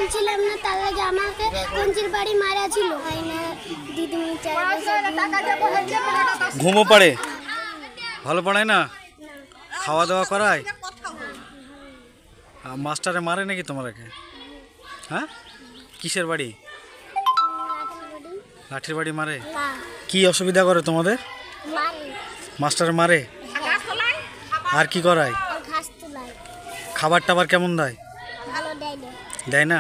বলছিলাম না, তার আগে আমাকে কঞ্চির বাড়ি মারা ছিল। দিদিমণি ঘুমো পাড়ে, ভালো পড়ায় না, খাওয়া দাওয়া করায়, মাস্টারে মারে নাকি তোমাকে? হ্যাঁ, কিসের বাড়ি? লাঠির বাড়ি মারে। কি অসুবিধা করে তোমাদের? মাস্টারে মারে। আর কি করায়? খাবার টাবার কেমন দেয়? দেয় না।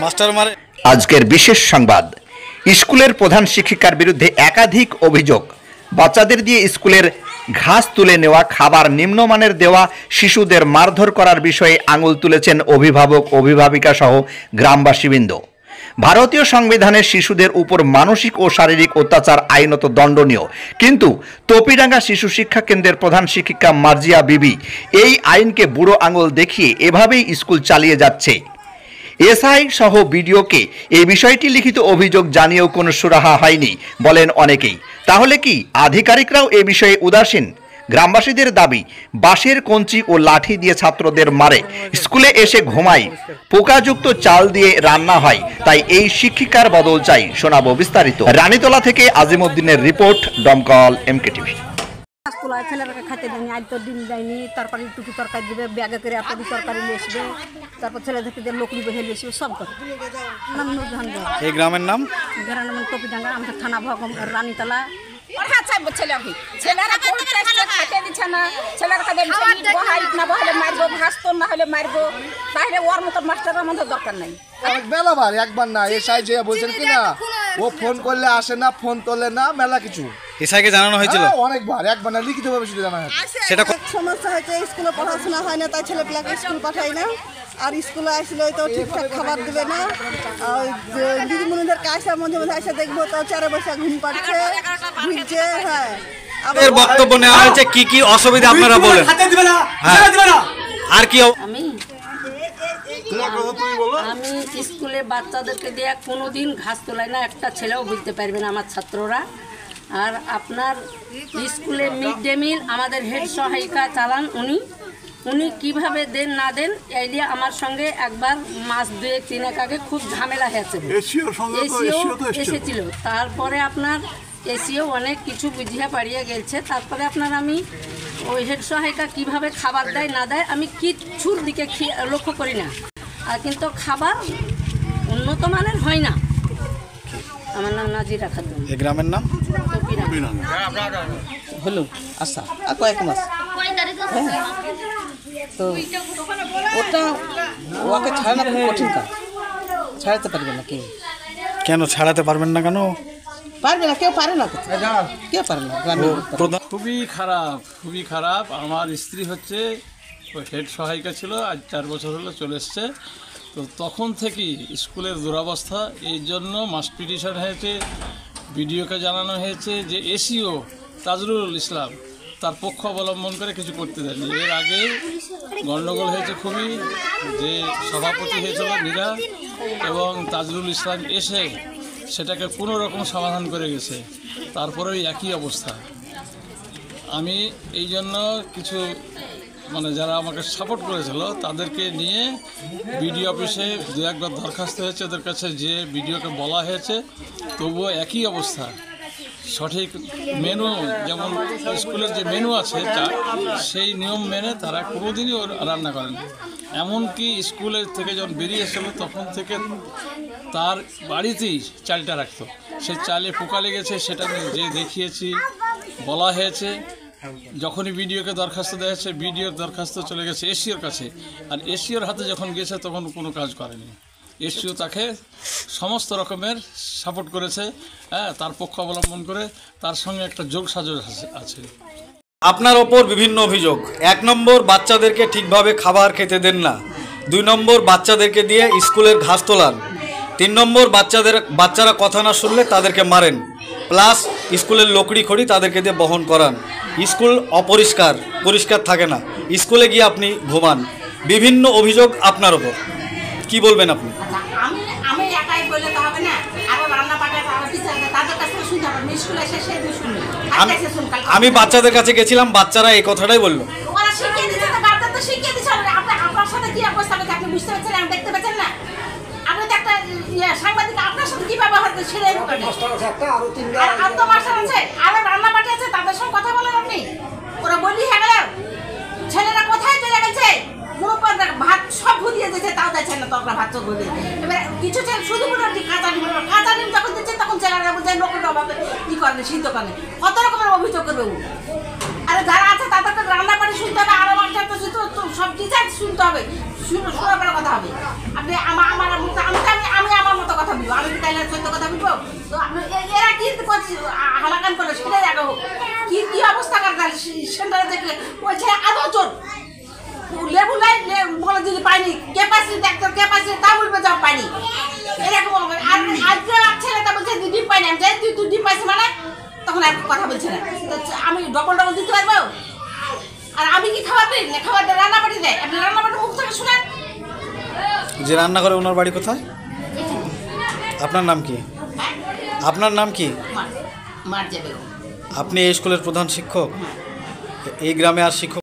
মাস্টার মারে। আজকের বিশেষ সংবাদ, স্কুলের প্রধান শিক্ষিকার বিরুদ্ধে একাধিক অভিযোগ। বাচ্চাদের দিয়ে স্কুলের ঘাস তুলে নেওয়া, খাবার নিম্নমানের দেওয়া, শিশুদের মারধর করার বিষয়ে আঙুল তুলেছেন অভিভাবক, অভিভাবিকা সহ গ্রামবাসীবৃন্দ। ভারতীয় সংবিধানে শিশুদের উপর মানসিক ও শারীরিক অত্যাচার আইনত দণ্ডনীয়, কিন্তু তপিডাঙ্গা শিশু শিক্ষা কেন্দ্রের প্রধান শিক্ষিকা মার্জিয়া বিবি এই আইনকে বুড়ো আঙুল দেখিয়ে এভাবেই স্কুল চালিয়ে যাচ্ছে। এসআই সহ বিডিওকে এই বিষয়টি লিখিত অভিযোগ জানিয়েও কোনো সুরাহা হয়নি বলেন অনেকেই। তাহলে কি আধিকারিকরাও এ বিষয়ে উদাসীন? গ্রামবাসীদের দাবি, বাঁশের কঞ্চি ও লাঠি দিয়ে ছাত্রদের মারে, স্কুলে এসে ঘুমায়, পোকাযুক্ত চাল দিয়ে রান্না হয়, তাই এই শিক্ষিকার বদল চাই। শোনাবো বিস্তারিত। রানীতলা থেকে আজিমউদ্দিনের রিপোর্ট, দমকল MKTV। ছেলেরাকে খাইতে দিইনি, আজ তো ডিম দেয়নি, তারপরে টুকি তরকারি দিবে, ব্যাগে করে আপনি তরকারি নিয়ে আসবে, তারপর ছেলেদেরকে দিয়ে লকড়ি বহে নিয়ে আসবে, সব করে। এই গ্রামের নাম? গ্রামের নাম তপিডাঙ্গা, আমাদের থানা ভগম, রানীতলা। ছেলেরা খাইতে দিচ্ছে না, ছেলেরা বহালে মারবো, ঘাস তো না হলে মারবো, তাহলে ওর মতো মাস্টার আমাদের দরকার নাই। মেলাবার একবার না, এসআই যে বলছেন কিনা ও ফোন করলে আসে না, ফোন তোলে না, মেলা কিছু। এসআইকে জানানো হয়েছিল অনেকবার, একবার না লিখিতভাবে শুধু জানা হয়েছে। সেটা সমস্যা হয়েছে, স্কুলে পড়াশোনা হয় না, তাই ছেলেপিলাকে স্কুল পাঠাই না। আর স্কুলে আসলে তো ঠিকঠাক খাবার দেবে না। দিদিমণিদের কাছে মধ্যে মধ্যে এসে দেখবো তো চারে বসে ঘুম পাচ্ছে, ঘুরছে। হ্যাঁ, এর বক্তব্য নেওয়া হয়েছে। কি কি অসুবিধা আপনারা বলেন? আর কি? আমি স্কুলে বাচ্চাদেরকে দিয়ে কোনোদিন ঘাস তোলাই না, একটা ছেলেও বুঝতে পারবে না আমার ছাত্ররা। আর আপনার স্কুলে মিড ডে মিল আমাদের হেড সহায়িকা চালান, উনি কিভাবে দেন না দেন, এই দিয়ে আমার সঙ্গে একবার মাস 2-3 আগে খুব ঝামেলা হয়েছে। এসিও এসেছিল, তারপরে আপনার এসিও অনেক কিছু বুঝিয়ে পাড়িয়ে গেছে। তারপরে আপনার আমি ওই হেড সহায়িকা কীভাবে খাবার দেয় না দেয় আমি কিচ্ছুর দিকে লক্ষ্য করি না। আর কিন্তু খাবার উন্নত মানের হয় না। আমার নাম নাজিরা খাতুন। এই গ্রামের নাম হলো আচ্ছা, আর কয়েক মাস তো ওটা ওকে ছাড়ানো খুব কঠিন কাজ, ছাড়াতে পারবে না কেউ। কেন ছাড়াতে পারবেন না? কেন পারবে না? কেউ পারে না, কেউ পারে না। খুবই খারাপ, খুবই খারাপ। আমার স্ত্রী হচ্ছে হেড সহায়িকা ছিল, আজ 4 বছর হলো চলে এসছে। তো তখন থেকেই স্কুলের দুরবস্থা, এই জন্য মাস পিটিশন হয়েছে, বিডিওকে জানানো হয়েছে যে এসিও তাজরুল ইসলাম তার পক্ষ অবলম্বন করে কিছু করতে দেয়নি। এর আগে গণ্ডগোল হয়েছে খুবই, যে সভাপতি হয়েছিল মীরা এবং তাজরুল ইসলাম এসে সেটাকে কোনো রকম সমাধান করে গেছে, তারপরেও একই অবস্থা। আমি এই জন্য কিছু যারা আমাকে সাপোর্ট করেছিল তাদেরকে নিয়ে বিডিও অফিসে 2-1বার দরখাস্ত হয়েছে ওদের কাছে, যে বিডিওকে বলা হয়েছে, তবুও একই অবস্থা। সঠিক মেনু, যেমন স্কুলের যে মেনু আছে সেই নিয়ম মেনে তারা কোনোদিনই রান্না করেন। এমনকি স্কুলের থেকে যখন বেরিয়ে এসেছিল তখন থেকে তার বাড়িতেই চালটা রাখতো, সেই চালে পোকা লেগেছে, সেটা যে দেখিয়েছি, বলা হয়েছে। যখনই বিডিওকে দরখাস্ত দেওয়া হয়েছে, বিডিওর দরখাস্ত চলে গেছে এসিওর কাছে, আর এসিওর হাতে যখন গেছে তখন কোনো কাজ করেনি। এসিও তাকে সমস্ত রকমের সাপোর্ট করেছে, হ্যাঁ, তার পক্ষ অবলম্বন করে, তার সঙ্গে একটা যোগ সাজস আছে। আপনার ওপর বিভিন্ন অভিযোগ। 1 নম্বর, বাচ্চাদেরকে ঠিকভাবে খাবার খেতে দেন না। 2 নম্বর, বাচ্চাদেরকে দিয়ে স্কুলের ঘাস তোলান। 3 নম্বর, বাচ্চারা কথা না শুনলে তাদেরকে মারেন, প্লাস স্কুলের লকড়ি খড়ি তাদেরকে দিয়ে বহন করান। স্কুল অপরিষ্কার, পরিষ্কার থাকে না, স্কুলে গিয়ে আপনি ঘুমান। বিভিন্ন অভিযোগ আপনার ওপর, কি বলবেন আপনি? আমি একাই বললে তো হবে না, আরো রান্না পাঠাতে হবে, তাদের শুনতে হবে না, স্কুলে এসে সে শুনবে। আমি বাচ্চাদের কাছে গেছিলাম, বাচ্চারা এই কথাটাই বললো। ওরা শিখিয়ে দিচ্ছে, তো গার্জেন তো শিখিয়ে দিচ্ছে। আপনার সাথে কি অবস্থা হবে আপনি বুঝতে পারছেন, আপনি দেখতে পাচ্ছেন না? আপনি তো একটা সাংবাদিক, আপনার সাথে কি ব্যবহার করে সেটাই হোক। আর তো মাস্টার আছে, আরো রান্না পাঠে আছে, তাদের সঙ্গে কথা বলেন আপনি। ওরা বলি হয়ে গেল, ছেলেরা কোথায় চলে গেছে, ভাত সব ভুলিয়ে দিয়েছে, তাও যাচ্ছে না তরকারি ভাত চোখ ভুলিয়ে। এবার কিছু ছেলে শুধু কাঁচা ডিম যখন দিচ্ছে তখন ছেলেরা বলছে লোকের অভাবে কি করে সিদ্ধ করে, কত রকমের অভিযোগ করবে। আরে যারা আছে তাদেরকে রান্না করে শুনতে হবে, আরো মাস্টার তো সব টিচার শুনতে হবে, শোনা করে কথা হবে। আপনি আমি আমার মতো কথা বলবো, আমি কি তাইলে সত্য কথা বলবো? তো আপনি এরা কি হালাকান করে সেটাই আগে হোক। কি অবস্থা করে সেন্টারে দেখলে ওই ছেলে আরো চোর লেবু লাই বলে দিলে পাইনি, ক্যাপাসিটি ডাক্তার ক্যাপাসিটি তা বলবে যাও পাইনি, এরকম। আর আজকে ছেলেটা বলছে ডিম পাইনি, আমি যাই তুই ডিম পাইছি মানে, তখন আর কথা বলছে না। আমি ডবল দিতে পারবো? আর আমি কি খাবার দিই না, খাবার রান্না পাঠি দেয়, আপনি রান্না পাঠি মুখ থেকে শুনেন। যে রান্না করে ওনার বাড়ি কোথায়? আপনার নাম কি? আপনার নাম কি? মার যাবে। আপনি এই স্কুলের প্রধান শিক্ষক? এই গ্রামে আর শিক্ষক